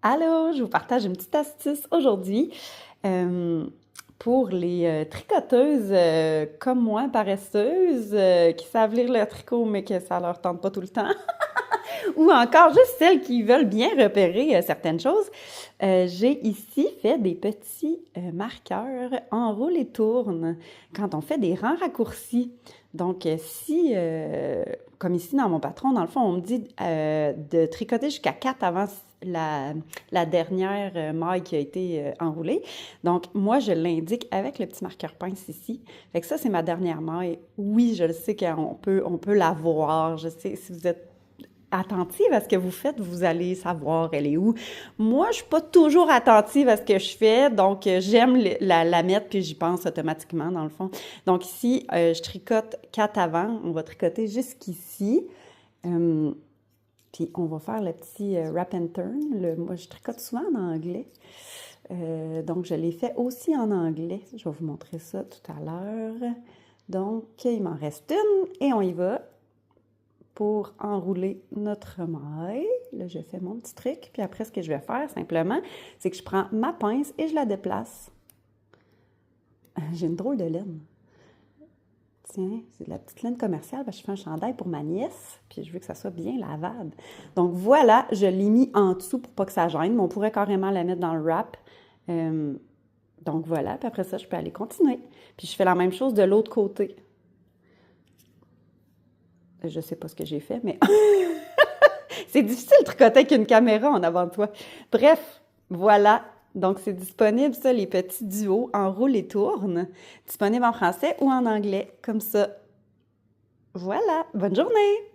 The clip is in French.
Allô, je vous partage une petite astuce aujourd'hui euh, pour les tricoteuses comme moi, paresseuses, qui savent lire le tricot mais que ça leur tente pas tout le temps, ou encore juste celles qui veulent bien repérer certaines choses. J'ai ici fait des petits marqueurs enroule et tourne quand on fait des rangs raccourcis. Donc, si, comme ici dans mon patron, dans le fond, on me dit de tricoter jusqu'à 4 avant la, la dernière maille qui a été enroulée. Donc, moi, je l'indique avec le petit marqueur pince ici. Fait que ça, c'est ma dernière maille. Oui, je le sais on peut la voir. Je sais, si vous êtes attentive à ce que vous faites, vous allez savoir elle est où. Moi, je suis pas toujours attentive à ce que je fais, donc j'aime la mettre puis j'y pense automatiquement dans le fond. Donc ici, je tricote 4 avant, on va tricoter jusqu'ici. Euh, Puis on va faire le petit wrap and turn. Moi, je tricote souvent en anglais. Donc, je l'ai fait aussi en anglais. Je vais vous montrer ça tout à l'heure. Donc, il m'en reste une et on y va pour enrouler notre maille. Là, je fais mon petit truc. Puis après, ce que je vais faire simplement, c'est que je prends ma pince et je la déplace. J'ai une drôle de laine. Tiens, c'est de la petite laine commerciale parce que je fais un chandail pour ma nièce, puis je veux que ça soit bien lavable. Donc voilà, je l'ai mis en dessous pour pas que ça gêne, mais on pourrait carrément la mettre dans le wrap. Euh, donc voilà, puis après ça, je peux aller continuer. Puis je fais la même chose de l'autre côté. Je sais pas ce que j'ai fait, mais c'est difficile de tricoter avec une caméra en avant de toi. Bref, voilà. Donc, c'est disponible, ça, les petits duos enroule et tourne. Disponible en français ou en anglais, comme ça. Voilà. Bonne journée!